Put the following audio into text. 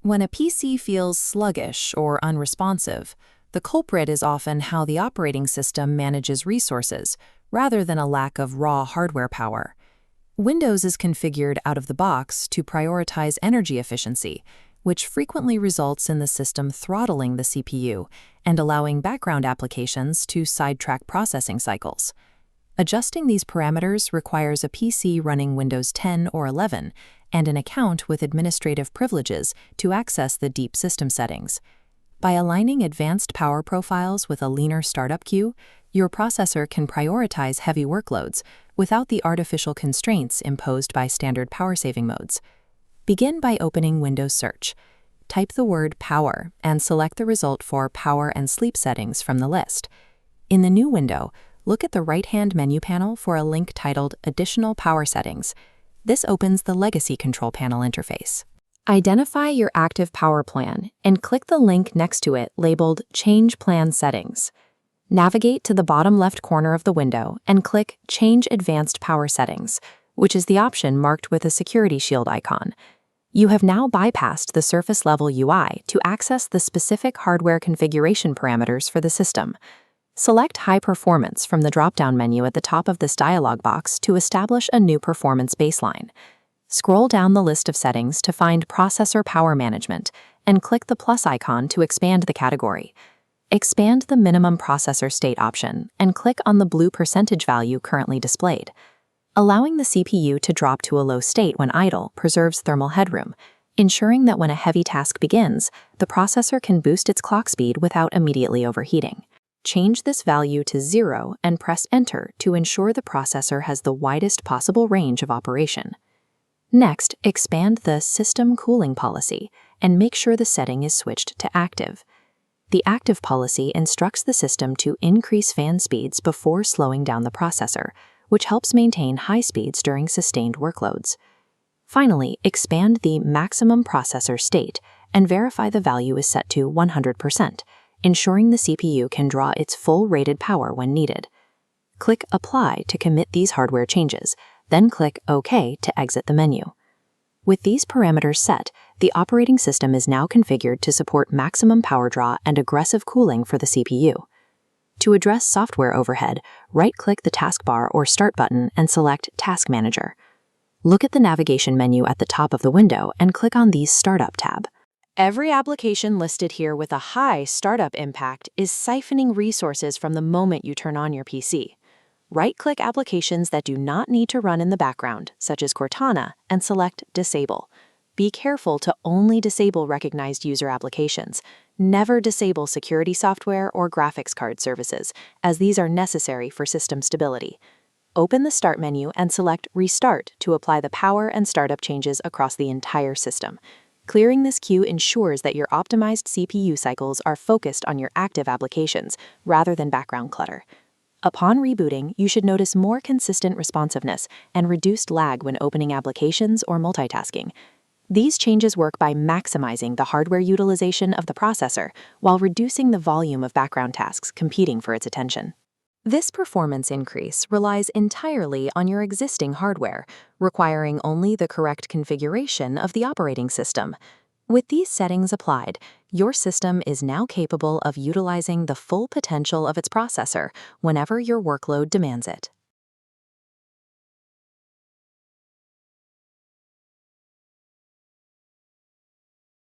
When a PC feels sluggish or unresponsive, the culprit is often how the operating system manages resources, rather than a lack of raw hardware power. Windows is configured out of the box to prioritize energy efficiency, which frequently results in the system throttling the CPU and allowing background applications to sidetrack processing cycles. Adjusting these parameters requires a PC running Windows 10 or 11 and an account with administrative privileges to access the deep system settings. By aligning advanced power profiles with a leaner startup queue, your processor can prioritize heavy workloads without the artificial constraints imposed by standard power-saving modes. Begin by opening Windows Search. Type the word Power and select the result for Power and Sleep settings from the list. In the new window, look at the right-hand menu panel for a link titled Additional Power Settings. This opens the Legacy Control Panel interface. Identify your active power plan and click the link next to it labeled Change Plan Settings. Navigate to the bottom left corner of the window and click Change Advanced Power Settings, which is the option marked with a security shield icon. You have now bypassed the surface-level UI to access the specific hardware configuration parameters for the system. Select High Performance from the drop-down menu at the top of this dialog box to establish a new performance baseline. Scroll down the list of settings to find Processor Power Management and click the plus icon to expand the category. Expand the Minimum Processor State option and click on the blue percentage value currently displayed. Allowing the CPU to drop to a low state when idle preserves thermal headroom, ensuring that when a heavy task begins, the processor can boost its clock speed without immediately overheating. Change this value to 0 and press Enter to ensure the processor has the widest possible range of operation. Next, expand the System Cooling policy and make sure the setting is switched to Active. The Active policy instructs the system to increase fan speeds before slowing down the processor, which helps maintain high speeds during sustained workloads. Finally, expand the Maximum Processor State and verify the value is set to 100%. Ensuring the CPU can draw its full rated power when needed. Click Apply to commit these hardware changes, then click OK to exit the menu. With these parameters set, the operating system is now configured to support maximum power draw and aggressive cooling for the CPU. To address software overhead, right-click the taskbar or Start button and select Task Manager. Look at the navigation menu at the top of the window and click on the Startup tab. Every application listed here with a high startup impact is siphoning resources from the moment you turn on your PC. Right-click applications that do not need to run in the background, such as Cortana, and select Disable. Be careful to only disable recognized user applications. Never disable security software or graphics card services, as these are necessary for system stability. Open the Start menu and select Restart to apply the power and startup changes across the entire system. Clearing this queue ensures that your optimized CPU cycles are focused on your active applications rather than background clutter. Upon rebooting, you should notice more consistent responsiveness and reduced lag when opening applications or multitasking. These changes work by maximizing the hardware utilization of the processor while reducing the volume of background tasks competing for its attention. This performance increase relies entirely on your existing hardware, requiring only the correct configuration of the operating system. With these settings applied, your system is now capable of utilizing the full potential of its processor whenever your workload demands it.